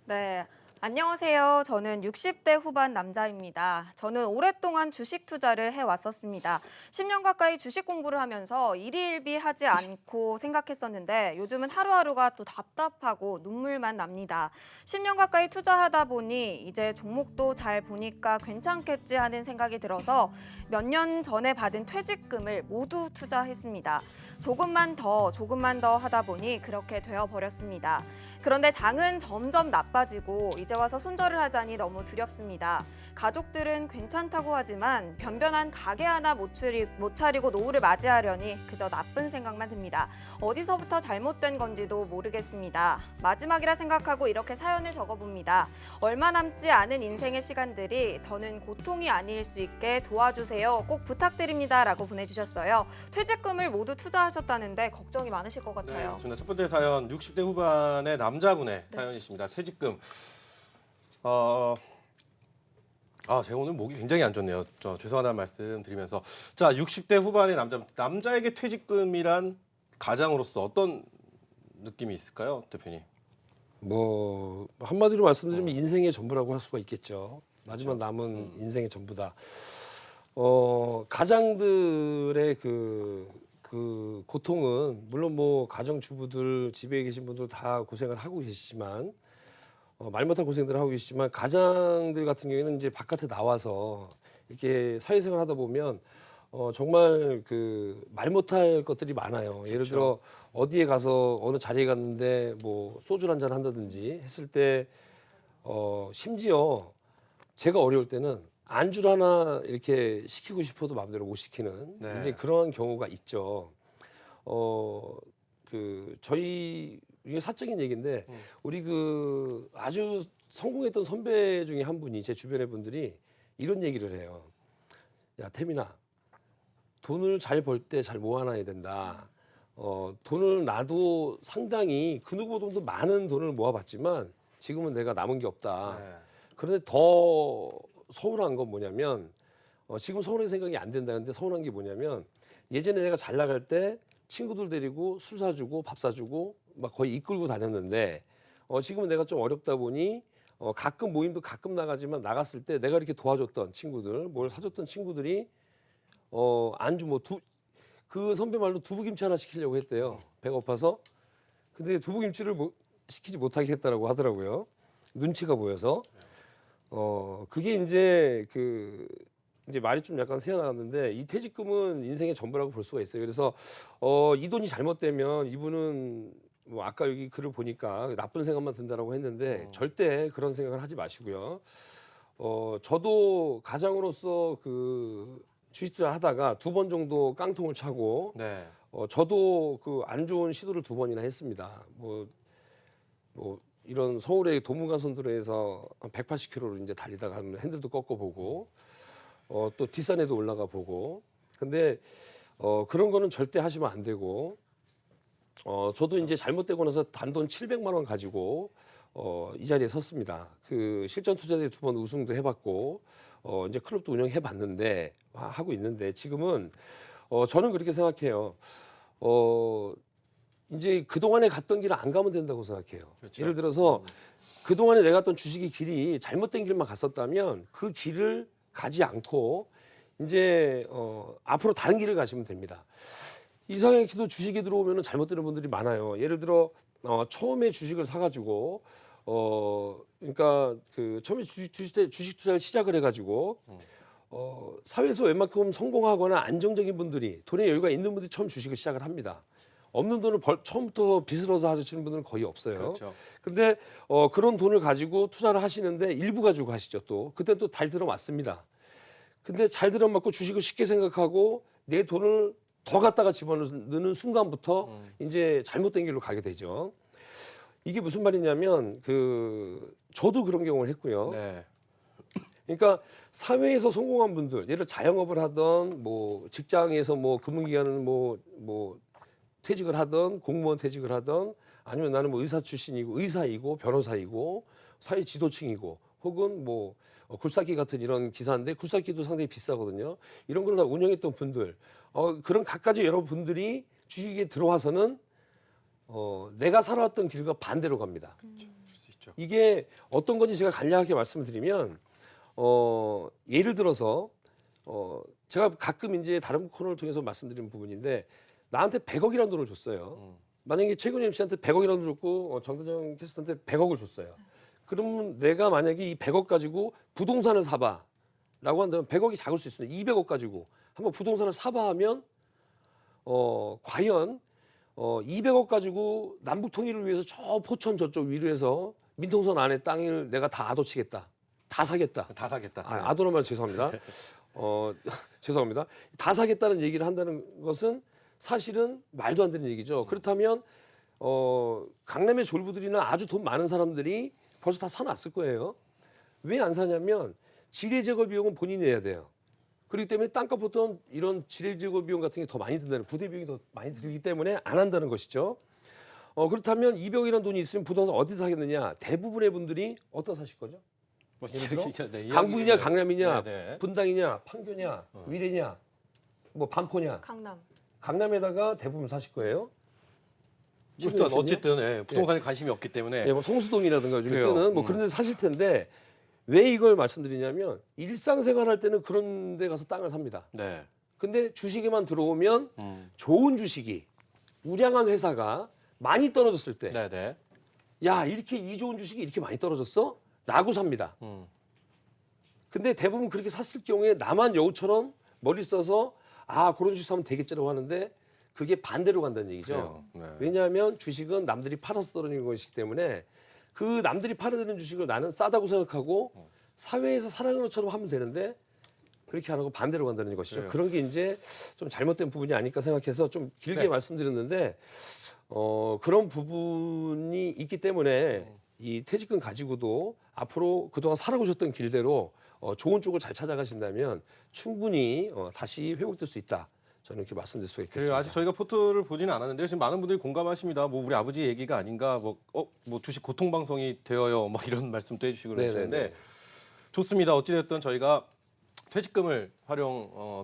네, 안녕하세요. 저는 60대 후반 남자입니다. 저는 오랫동안 주식 투자를 해왔었습니다. 10년 가까이 주식 공부를 하면서 일희일비하지 않고 생각했었는데 요즘은 하루하루가 또 답답하고 눈물만 납니다. 10년 가까이 투자하다 보니 이제 종목도 잘 보니까 괜찮겠지 하는 생각이 들어서 몇 년 전에 받은 퇴직금을 모두 투자했습니다. 조금만 더 하다 보니 그렇게 되어버렸습니다. 그런데 장은 점점 나빠지고 이제 와서 손절을 하자니 너무 두렵습니다. 가족들은 괜찮다고 하지만 변변한 가게 하나 못 차리고 노후를 맞이하려니 그저 나쁜 생각만 듭니다. 어디서부터 잘못된 건지도 모르겠습니다. 마지막이라 생각하고 이렇게 사연을 적어봅니다. 얼마 남지 않은 인생의 시간들이 더는 고통이 아닐 수 있게 도와주세요. 꼭 부탁드립니다. 라고 보내주셨어요. 퇴직금을 모두 투자하셨다는데 걱정이 많으실 것 네, 같아요. 그렇습니다. 첫 번째 사연 60대 후반의 남자분의 사연이십니다. 퇴직금. 제가 오늘 목이 굉장히 안 좋네요. 죄송하다는 말씀 드리면서 자, 60대 후반의 남자에게 퇴직금이란 가장으로서 어떤 느낌이 있을까요, 대표님? 뭐 한마디로 말씀드리면 인생의 전부라고 할 수가 있겠죠. 마지막 남은 인생의 전부다. 가장들의 그 고통은 물론 뭐 가정주부들 집에 계신 분들 다 고생을 하고 계시지만 말 못할 고생들을 하고 계시지만 가장들 같은 경우에는 이제 바깥에 나와서 이렇게 사회생활 하다 보면 정말 그 말 못할 것들이 많아요. 예를 들어 어디에 가서 어느 자리에 갔는데 뭐 소주 한잔 한다든지 했을 때 심지어 제가 어려울 때는 안주를 하나 이렇게 시키고 싶어도 마음대로 못 시키는 네. 이제 그러한 경우가 있죠. 저희 이게 사적인 얘기인데 우리 그 아주 성공했던 선배 중에 한 분이 제 주변의 분들이 이런 얘기를 해요. 야, 태민아, 돈을 잘 벌 때 잘 모아놔야 된다. 돈을 나도 상당히 그 누구보다도 많은 돈을 모아봤지만 지금은 내가 남은 게 없다. 네. 그런데 더 서운한 건 뭐냐면 지금 서운한 생각이 안 된다는데 서운한 게 뭐냐면 예전에 내가 잘 나갈 때 친구들 데리고 술 사주고 밥 사주고 막 거의 이끌고 다녔는데 지금은 내가 좀 어렵다 보니 가끔 모임도 가끔 나가지만 나갔을 때 내가 이렇게 도와줬던 친구들 뭘 사줬던 친구들이 안주 그 선배 말로 두부김치 하나 시키려고 했대요. 배가 고파서. 근데 두부김치를 시키지 못하게 했다라고 하더라고요. 눈치가 보여서. 그게 이제 말이 좀 약간 새어나갔는데 이 퇴직금은 인생의 전부라고 볼 수가 있어요. 그래서 이 돈이 잘못되면 이분은 뭐 아까 여기 글을 보니까 나쁜 생각만 든다라고 했는데 절대 그런 생각을 하지 마시고요. 저도 가장으로서 그 주식 투자 하다가 2번 정도 깡통을 차고 네. 저도 그 안 좋은 시도를 2번이나 했습니다. 뭐 이런 서울의 도문가선도로에서 한 180km로 이제 달리다가 핸들도 꺾어보고 또 뒷산에도 올라가 보고 근데 그런 거는 절대 하시면 안 되고 저도 이제 잘못되고 나서 단돈 700만 원 가지고 이 자리에 섰습니다. 그 실전 투자대 2번 우승도 해봤고 이제 클럽도 운영해봤는데 하고 있는데 지금은 저는 그렇게 생각해요. 이제 그동안에 갔던 길을 안 가면 된다고 생각해요. 그렇죠. 예를 들어서 그동안에 내가 갔던 주식의 길이 잘못된 길만 갔었다면 그 길을 가지 않고 이제 앞으로 다른 길을 가시면 됩니다. 이상하게 도 주식에 들어오면 잘못되는 분들이 많아요. 예를 들어 처음에 주식을 사가지고 그러니까 그 처음에 주식 투자를 시작을 해가지고 사회에서 웬만큼 성공하거나 안정적인 분들이 돈의 여유가 있는 분들이 처음 주식을 시작을 합니다. 없는 돈을 처음부터 빚을 얻어 하시는 분들은 거의 없어요. 그렇죠. 그런데 그런 돈을 가지고 투자를 하시는데 일부 가지고 하시죠 또. 그때 또 잘 들어맞습니다. 근데 잘 들어맞고 주식을 쉽게 생각하고 내 돈을 더 갖다가 집어넣는 순간부터 이제 잘못된 길로 가게 되죠. 이게 무슨 말이냐면 저도 그런 경험을 했고요. 네. 그러니까 사회에서 성공한 분들, 예를 자영업을 하던 뭐 직장에서 뭐 근무기간은 뭐 퇴직을 하던 공무원 퇴직을 하던 아니면 나는 뭐 의사 출신이고 의사이고 변호사이고 사회 지도층이고 혹은 뭐 굴삭기 같은 이런 기사인데 굴삭기도 상당히 비싸거든요. 이런 걸 다 운영했던 분들 그런 갖가지 여러 분들이 주식에 들어와서는 내가 살아왔던 길과 반대로 갑니다. 그렇죠. 이게 어떤 건지 제가 간략하게 말씀을 드리면 예를 들어서 제가 가끔 이제 다른 코너를 통해서 말씀드리는 부분인데 나한테 100억이라는 돈을 줬어요. 만약에 최근희 MC한테 100억이라는 돈을 줬고 정대정 캐스터한테 100억을 줬어요. 그러면 내가 만약에 이 100억 가지고 부동산을 사봐라고 한다면 100억이 작을 수 있습니다. 200억 가지고 한번 부동산을 사봐 하면 과연 200억 가지고 남북 통일을 위해서 저 포천 저쪽 위로 해서 민통선 안에 땅을 내가 다 아도치겠다. 다 사겠다. 다 사겠다. 아도란 말 죄송합니다. 죄송합니다. 다 사겠다는 얘기를 한다는 것은 사실은 말도 안 되는 얘기죠. 그렇다면 강남의 졸부들이나 아주 돈 많은 사람들이 벌써 다 사놨을 거예요. 왜 안 사냐면 지뢰 제거 비용은 본인이 내야 돼요. 그렇기 때문에 땅값보다 이런 지뢰 제거 비용 같은 게 더 많이 든다는 부대 비용이 더 많이 들기 때문에 안 한다는 것이죠. 그렇다면 200억이라는 돈이 있으면 부동산 어디서 사겠느냐? 대부분의 분들이 어디서 사실 거죠? 뭐 네, 강북이냐 강남이냐 네. 분당이냐 판교냐 위례냐 뭐 반포냐 강남. 강남에다가 대부분 사실 거예요. 일단 어쨌든 부동산에 관심이 없기 때문에 예, 뭐 성수동이라든가 요즘 그래요. 뜨는 뭐 그런 데 사실 텐데 왜 이걸 말씀드리냐면 일상생활 할 때는 그런 데 가서 땅을 삽니다. 네. 근데 주식에만 들어오면 좋은 주식이 우량한 회사가 많이 떨어졌을 때 네, 네. 야, 이렇게 이 좋은 주식이 이렇게 많이 떨어졌어? 라고 삽니다. 근데 대부분 그렇게 샀을 경우에 나만 여우처럼 머리 써서 그런 주식 사면 되겠지라고 하는데 그게 반대로 간다는 얘기죠. 그래요. 네. 왜냐하면 주식은 남들이 팔아서 떨어지는 것이기 때문에 그 남들이 팔아드는 주식을 나는 싸다고 생각하고 사회에서 사랑하는 것처럼 하면 되는데 그렇게 안 하고 반대로 간다는 것이죠. 그래요. 그런 게 이제 좀 잘못된 부분이 아닐까 생각해서 좀 길게 네. 말씀드렸는데 그런 부분이 있기 때문에 이 퇴직금 가지고도 앞으로 그동안 살아오셨던 길대로 좋은 쪽을 잘 찾아가신다면 충분히 다시 회복될 수 있다. 저는 이렇게 말씀드릴 수가 그래요. 있겠습니다. 아직 저희가 포토를 보지는 않았는데요. 지금 많은 분들이 공감하십니다. 뭐 우리 아버지 얘기가 아닌가, 뭐 주식 고통 방송이 되어요, 뭐 이런 말씀도 해주시고 그러시는데 네네네. 좋습니다. 어찌됐든 저희가 퇴직금을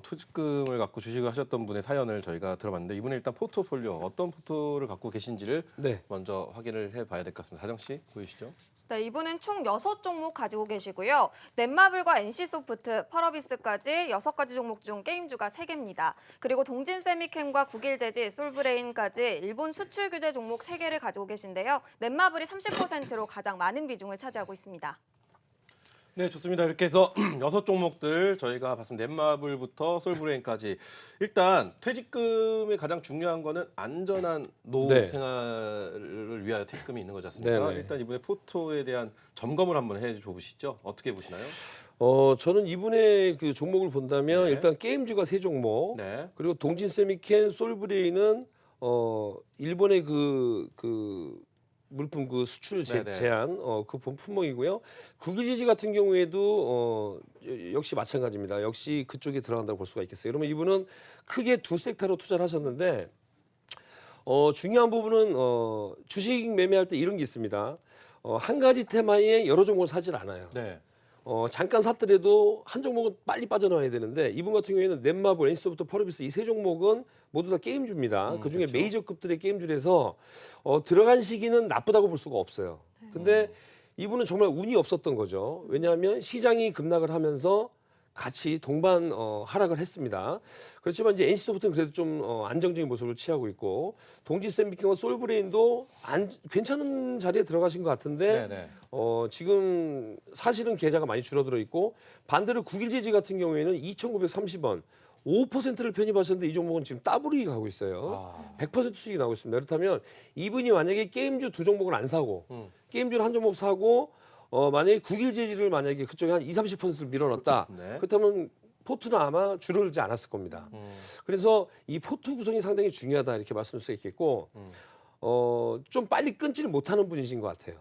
퇴직금을 갖고 주식을 하셨던 분의 사연을 저희가 들어봤는데 이분의 일단 포트폴리오 어떤 포토를 갖고 계신지를 네. 먼저 확인을 해봐야 될 것 같습니다. 하정 씨 보이시죠? 네, 이분은 총 6종목 가지고 계시고요. 넷마블과 NC소프트, 펄어비스까지 6가지 종목 중 게임주가 3개입니다. 그리고 동진세미캠과 국일제지, 솔브레인까지 일본 수출 규제 종목 3개를 가지고 계신데요. 넷마블이 30%로 가장 많은 비중을 차지하고 있습니다. 네, 좋습니다. 이렇게 해서 6종목들 저희가 봤습니다. 넷마블부터 솔브레인까지. 일단 퇴직금의 가장 중요한 거는 안전한 노후 네. 생활을 위하여 퇴직금이 있는 거지 않습니까? 네네. 일단 이번에 포토에 대한 점검을 한번 해보시죠. 어떻게 보시나요? 저는 이분의 그 종목을 본다면 네. 일단 게임주가 3종목 네. 그리고 동진세미켄, 솔브레인은 일본의 그 물품 그 수출 네네. 제한 그 품목이고요. 국유지지 같은 경우에도 역시 마찬가지입니다. 역시 그쪽에 들어간다고 볼 수가 있겠어요. 그러면 이분은 크게 두 섹터로 투자를 하셨는데 중요한 부분은 주식 매매할 때 이런 게 있습니다. 한 가지 테마에 여러 종목을 사질 않아요. 네. 잠깐 샀더라도 한 종목은 빨리 빠져나와야 되는데 이분 같은 경우에는 넷마블, NC소프트, 펄어비스 이 세 종목은 모두 다 게임주입니다. 그중에 그렇죠. 메이저급들의 게임주라서 들어간 시기는 나쁘다고 볼 수가 없어요. 근데 이분은 정말 운이 없었던 거죠. 왜냐하면 시장이 급락을 하면서 같이 동반 하락을 했습니다. 그렇지만 이제 NC소프트는 그래도 좀 안정적인 모습을 취하고 있고 동진세미캠과 솔브레인도 괜찮은 자리에 들어가신 것 같은데 네네. 지금 사실은 계좌가 많이 줄어들어 있고 반대로 국일제지 같은 경우에는 2,930원 5%를 편입하셨는데 이 종목은 지금 더블이 가고 있어요. 100% 수익이 나고 있습니다. 그렇다면 이분이 만약에 게임주 두 종목을 안 사고 게임주를 한 종목 사고 만약에 국일제지를 만약에 그쪽에 한 20-30%를 밀어넣었다. 네. 그렇다면 포트는 아마 줄어들지 않았을 겁니다. 그래서 이 포트 구성이 상당히 중요하다 이렇게 말씀드릴 수 있겠고 좀 빨리 끊지를 못하는 분이신 것 같아요.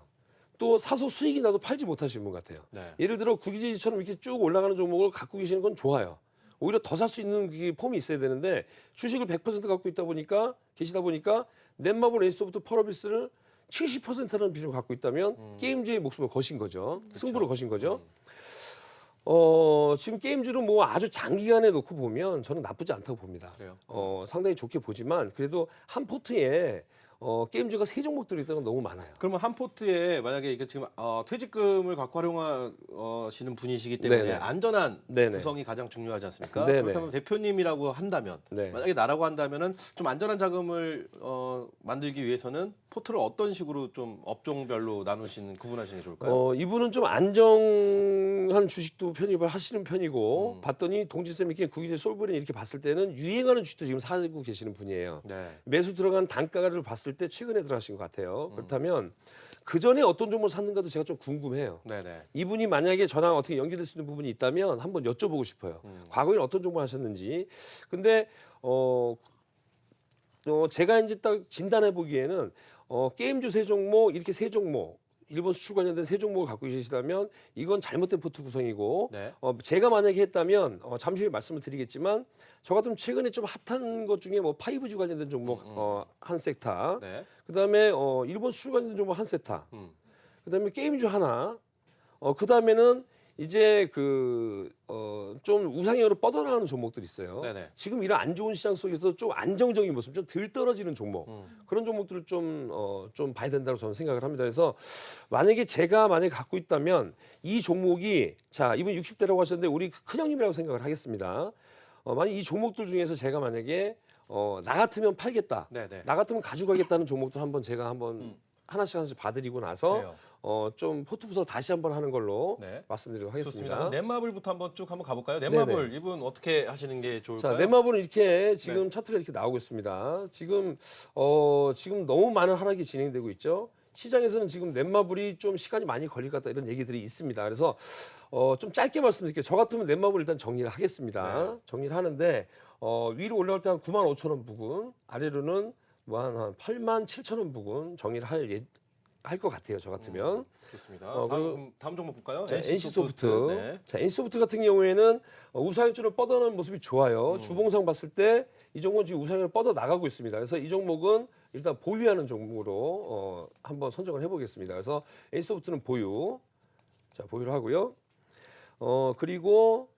또 사서 수익이 나도 팔지 못하시는 분 같아요. 네. 예를 들어 국유지지처럼 이렇게 쭉 올라가는 종목을 갖고 계시는 건 좋아요. 오히려 더 살 수 있는 그 폼이 있어야 되는데 주식을 100% 갖고 있다 보니까 계시다 보니까 넷마블, NC소프트, 펄어비스를 70%라는 비중을 갖고 있다면 게임주의 목숨을 거신 거죠. 승부를 거신 거죠. 지금 게임주를 뭐 아주 장기간에 놓고 보면 저는 나쁘지 않다고 봅니다. 그래요. 상당히 좋게 보지만 그래도 한 포트에 게임주가 세 종목들이 있다는 건 너무 많아요. 그러면 한 포트에 만약에 이게 지금 퇴직금을 갖고 활용하시는 분이시기 때문에 네네. 안전한 네네. 구성이 가장 중요하지 않습니까? 네네. 그렇다면 대표님이라고 한다면 네. 만약에 나라고 한다면은 좀 안전한 자금을 만들기 위해서는 포트를 어떤 식으로 좀 업종별로 나누시는 구분하시는 게 좋을까요? 이분은 좀 안정한 주식도 편입을 하시는 편이고 봤더니 동진쌤 이렇게 국유재 솔브린 이렇게 봤을 때는 유행하는 주식도 지금 사고 계시는 분이에요. 네. 매수 들어간 단가를 봤을 때 최근에 들어가신 것 같아요. 그렇다면 그 전에 어떤 종목을 샀는가도 제가 좀 궁금해요. 네네. 이분이 만약에 저랑 어떻게 연결될 수 있는 부분이 있다면 한번 여쭤보고 싶어요. 과거에 어떤 종목을 하셨는지. 근데 제가 이제 딱 진단해 보기에는 게임주 세 종목 이렇게 세 종목 일본 수출 관련된 세 종목을 갖고 계시다면 이건 잘못된 포트 구성이고 네. 제가 만약에 했다면 잠시 후에 말씀을 드리겠지만 저 같으면 최근에 좀 핫한 것 중에 뭐 5G 관련된 종목 한 섹터 네. 그다음에 일본 수출 관련된 종목 한 섹터 음. 그다음에 게임주 하나 그다음에는 이제 좀 우상향으로 뻗어나가는 종목들이 있어요. 네네. 지금 이런 안 좋은 시장 속에서 좀 안정적인 모습, 좀 덜 떨어지는 종목 그런 종목들을 좀 봐야 된다고 저는 생각을 합니다. 그래서 만약에 제가 갖고 있다면 이 종목이 자 이분 60대라고 하셨는데 우리 큰형님이라고 생각을 하겠습니다. 만약 이 종목들 중에서 제가 만약에 나 같으면 팔겠다, 네네. 나 같으면 가져가겠다는 종목들 한번 하나씩 봐드리고 나서 그래요. 좀 포트 구성 다시 한번 하는 걸로 네. 말씀드리도록 좋습니다. 하겠습니다. 넷마블부터 한번 쭉 가볼까요? 넷마블 네네. 이분 어떻게 하시는 게 좋을까요? 자, 넷마블은 이렇게 지금 차트가 이렇게 나오고 있습니다. 지금 너무 많은 하락이 진행되고 있죠. 시장에서는 지금 넷마블이 좀 시간이 많이 걸릴 것 같다 이런 얘기들이 있습니다. 그래서 좀 짧게 말씀드릴게요. 저 같으면 넷마블 일단 정리를 하겠습니다. 네. 정리를 하는데 위로 올라올 때 한 95,000원 부근, 아래로는 뭐 한 87,000원 부근 정리를 할 것 같아요. 저 같으면. 좋습니다. 그리고 다음 종목 볼까요? 자, NC소프트. 네. 자, NC소프트 같은 경우에는 우상향으로 뻗어나는 모습이 좋아요. 주봉상 봤을 때 이 종목은 지금 우상향으로 뻗어 나가고 있습니다. 그래서 이 종목은 일단 보유하는 종목으로 한번 선정을 해보겠습니다. 그래서 NC소프트는 보유. 자, 보유를 하고요. 그리고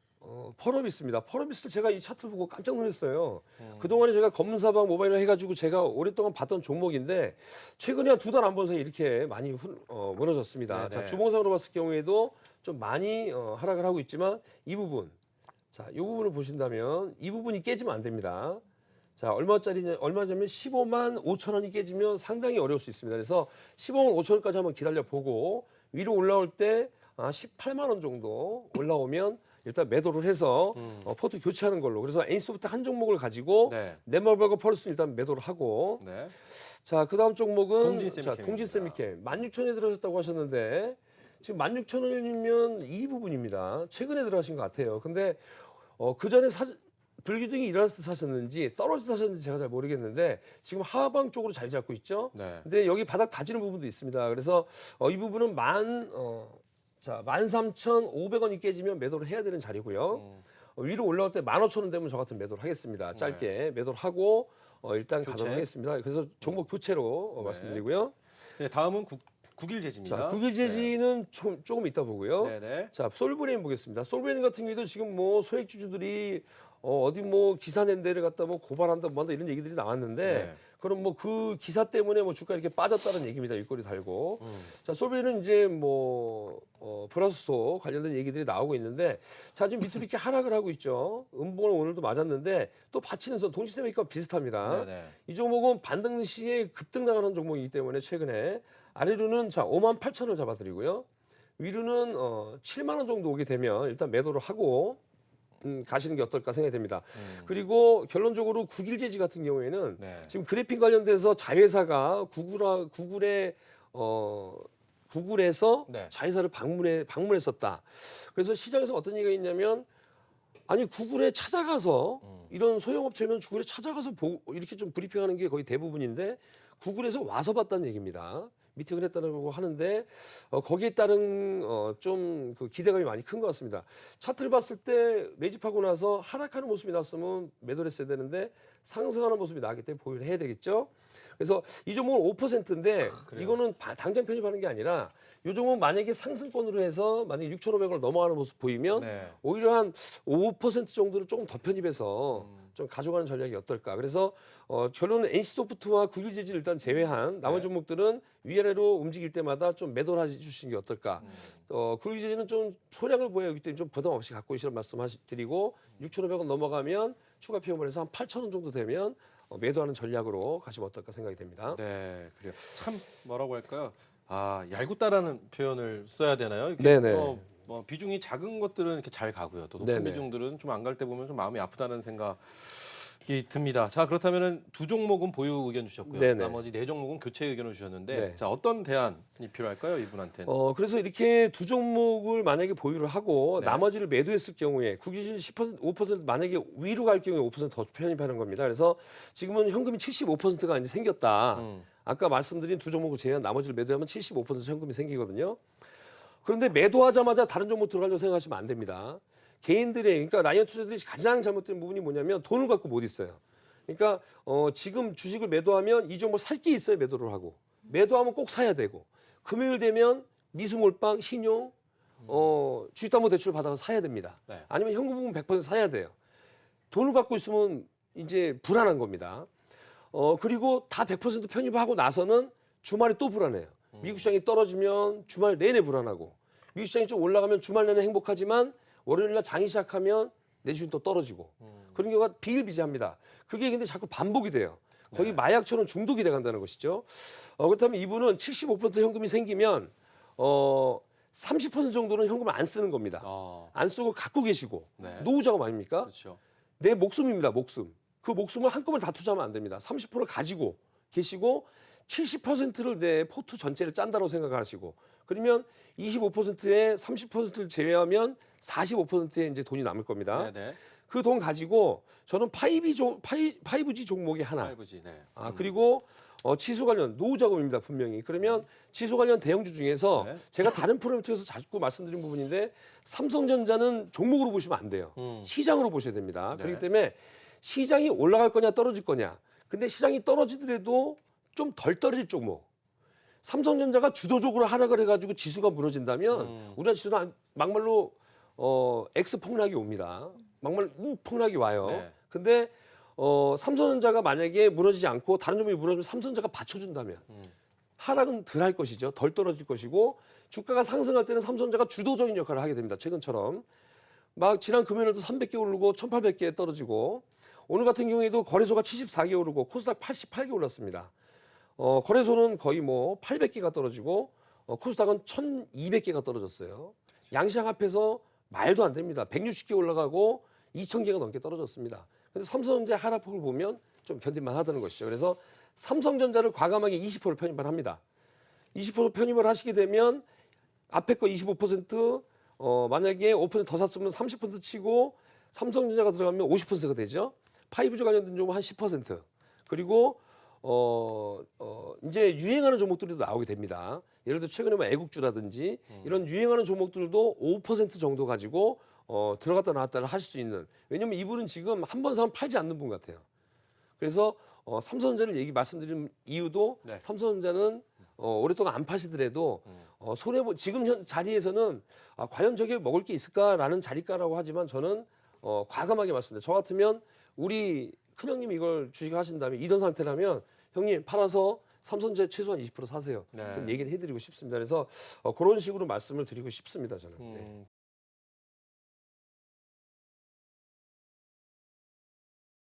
펄어비스입니다. 펄어비스를 제가 이 차트를 보고 깜짝 놀랐어요. 그동안에 제가 검사방 모바일로 해가지고 제가 오랫동안 봤던 종목인데 최근에 한 2달 안 본 사이에 이렇게 많이 무너졌습니다. 네네. 자, 주봉상으로 봤을 경우에도 좀 많이 하락을 하고 있지만 이 부분, 자, 이 부분을 보신다면 이 부분이 깨지면 안 됩니다. 자, 얼마냐면 15만 5천 원이 깨지면 상당히 어려울 수 있습니다. 그래서 15만 5천 원까지 한번 기다려 보고 위로 올라올 때 18만 원 정도 올라오면 일단 매도를 해서 포트 교체하는 걸로. 그래서 NC소프트 한 종목을 가지고 네. 넷마블과 펄스는 일단 매도를 하고. 네. 자, 그다음 종목은 동진세미캠입니다. 동진세미캠 16,000원에 들어가셨다고 하셨는데 지금 16,000원이면 이 부분입니다. 최근에 들어가신 것 같아요. 근데 그 전에 불규등이 일어났을 때 사셨는지 떨어져서 사셨는지 제가 잘 모르겠는데 지금 하방 쪽으로 자리 잡고 있죠. 네. 근데 여기 바닥 다지는 부분도 있습니다. 그래서 이 부분은 13,500원이 깨지면 매도를 해야 되는 자리고요. 위로 올라올 때 15,000원 되면 저 같은 매도를 하겠습니다. 짧게 매도를 하고 일단 교체. 가도록 하겠습니다. 그래서 종목 교체로 네. 말씀드리고요. 네, 다음은 국일재지입니다. 자, 국유재지는 조금 이따 보고요. 네네. 자, 솔브레인 보겠습니다. 솔브레인 같은 경우도 지금 뭐 소액주주들이 어디 뭐 기사 낸 데를 갖다 뭐 고발한다 뭐 한다 이런 얘기들이 나왔는데 네. 그럼 뭐 그 기사 때문에 뭐 주가 이렇게 빠졌다는 얘기입니다. 윗꼬리 달고. 자, 솔브레인은 이제 뭐 불화수소 관련된 얘기들이 나오고 있는데 자, 지금 밑으로 이렇게 하락을 하고 있죠. 음봉을 오늘도 맞았는데 또 받치는 선 동시세미과 비슷합니다. 네네. 이 종목은 반등 시에 급등 나가는 종목이기 때문에 최근에 아래로는 자 58,000원 잡아드리고요. 위로는 7만 원 정도 오게 되면 일단 매도를 하고 가시는 게 어떨까 생각이 됩니다. 그리고 결론적으로 국일재지 같은 경우에는 네. 지금 그래픽 관련돼서 자회사가 구글에서 네. 자회사를 방문했었다. 그래서 시장에서 어떤 얘기가 있냐면 아니 구글에 찾아가서 이런 소형업체면 구글에 찾아가서 이렇게 좀 브리핑하는 게 거의 대부분인데 구글에서 와서 봤다는 얘기입니다. 미팅을 했다고 하는데 거기에 따른 좀 그 기대감이 많이 큰 것 같습니다. 차트를 봤을 때 매집하고 나서 하락하는 모습이 났으면 매도를 했어야 되는데 상승하는 모습이 나기 때문에 보유를 해야 되겠죠. 그래서 이 종목은 5%인데 그래요? 이거는 당장 편입하는 게 아니라 이 종목은 만약에 상승권으로 해서 만약에 6,500원을 넘어가는 모습 보이면 네. 오히려 한 5% 정도를 조금 더 편입해서 좀 가져가는 전략이 어떨까. 그래서 결론은 NC소프트와 국유재질 일단 제외한 나머지 네. 종목들은 위아래로 움직일 때마다 좀 매도를 해주시는 게 어떨까. 국유재질은 좀 소량을 보여기 때문에 좀 부담 없이 갖고 있으라는 말씀드리고 6,500원 넘어가면 추가 피험을 해서 한 8,000원 정도 되면 매도하는 전략으로 가시면 어떨까 생각이 됩니다. 네, 그래요. 참 뭐라고 할까요? 아, 얄궂다라는 표현을 써야 되나요? 이렇게 네네. 뭐 비중이 작은 것들은 이렇게 잘 가고요. 또 높은 네네. 비중들은 좀 안 갈 때 보면 좀 마음이 아프다는 생각이 듭니다. 자, 그렇다면은 두 종목은 보유 의견 주셨고요. 네네. 나머지 네 종목은 교체 의견을 주셨는데, 네. 자, 어떤 대안이 필요할까요, 이분한테는? 그래서 이렇게 두 종목을 만약에 보유를 하고 네. 나머지를 매도했을 경우에 국유질 10% 5% 만약에 위로 갈 경우에 5%더 편입하는 겁니다. 그래서 지금은 현금이 75%가 이제 생겼다. 아까 말씀드린 두 종목을 제외한 나머지를 매도하면 75% 현금이 생기거든요. 그런데 매도하자마자 다른 종목 들어가려고 생각하시면 안 됩니다. 개인들의 그러니까 라이언 투자들이 가장 잘못된 부분이 뭐냐면 돈을 갖고 못 있어요. 그러니까 지금 주식을 매도하면 이 종목 살 게 있어야 매도를 하고 매도하면 꼭 사야 되고 금요일 되면 미수몰빵 신용 주식담보대출 받아서 사야 됩니다. 네. 아니면 현금은 100% 사야 돼요. 돈을 갖고 있으면 이제 불안한 겁니다. 그리고 다 100% 편입하고 나서는 주말에 또 불안해요. 미국 시장이 떨어지면 주말 내내 불안하고 미국 시장이 좀 올라가면 주말 내내 행복하지만 월요일 날 장이 시작하면 내 주식 또 떨어지고 그런 경우가 비일비재합니다. 그게 근데 자꾸 반복이 돼요. 거의 네. 마약처럼 중독이 돼 간다는 것이죠. 그렇다면 이분은 75% 현금이 생기면 30% 정도는 현금을 안 쓰는 겁니다. 안 쓰고 갖고 계시고 네. 노후 자금 아닙니까? 그렇죠. 내 목숨입니다. 목숨. 그 목숨을 한꺼번에 다 투자하면 안 됩니다. 30% 가지고 계시고 70%를 내 포트 전체를 짠다고 생각하시고 그러면 25%에 30%를 제외하면 45%에 이제 돈이 남을 겁니다. 네네. 그 돈 가지고 저는 5G 종목이 하나. 5G, 네. 그리고 지수 관련 노후 자금입니다. 분명히. 그러면 지수 관련 대형주 중에서 네. 제가 다른 프로그램 통해서 자꾸 말씀드린 부분인데 삼성전자는 종목으로 보시면 안 돼요. 시장으로 보셔야 됩니다. 네. 그렇기 때문에 시장이 올라갈 거냐 떨어질 거냐. 근데 시장이 떨어지더라도 좀 덜 떨어질 종목. 삼성전자가 주도적으로 하락을 해가지고 지수가 무너진다면 우리나라 지수는 막말로 X 폭락이 옵니다. 막말로 폭락이 와요. 네. 근데 삼성전자가 만약에 무너지지 않고 다른 종목이 무너지면 삼성전자가 받쳐준다면 하락은 덜 할 것이죠. 덜 떨어질 것이고 주가가 상승할 때는 삼성전자가 주도적인 역할을 하게 됩니다. 최근처럼. 막 지난 금요일에도 300개 오르고 1,800개 떨어지고 오늘 같은 경우에도 거래소가 74개 오르고 코스닥 88개 올랐습니다. 거래소는 거의 뭐 800개가 떨어지고 코스닥은 1,200개가 떨어졌어요. 양시장 앞에서 말도 안 됩니다. 160개 올라가고 2,000개가 넘게 떨어졌습니다. 근데 삼성전자 하락폭을 보면 좀 견딜만 하다는 것이죠. 그래서 삼성전자를 과감하게 20% 편입을 합니다. 20% 편입을 하시게 되면 앞에 거 25% 만약에 5% 더 샀으면 30% 치고 삼성전자가 들어가면 50%가 되죠. 5G 관련된 종목 한 10%. 그리고 이제 유행하는 종목들도 나오게 됩니다. 예를 들어 최근에 뭐 애국주라든지 이런 유행하는 종목들도 5% 정도 가지고 들어갔다 나왔다를 하실 수 있는. 왜냐면 이분은 지금 한 번 사면 팔지 않는 분 같아요. 그래서 삼성전자를 말씀드린 이유도 네. 삼성전자는 오랫동안 안 파시더라도 지금 현 자리에서는 과연 저게 먹을 게 있을까라는 자리가라고 하지만 저는 과감하게 말씀드려요. 저 같으면 우리 큰형님이 이걸 주식을 하신다면 이런 상태라면 형님 팔아서 삼성전자 최소한 20% 사세요. 네. 좀 얘기를 해드리고 싶습니다. 그래서 그런 식으로 말씀을 드리고 싶습니다. 저는. 네.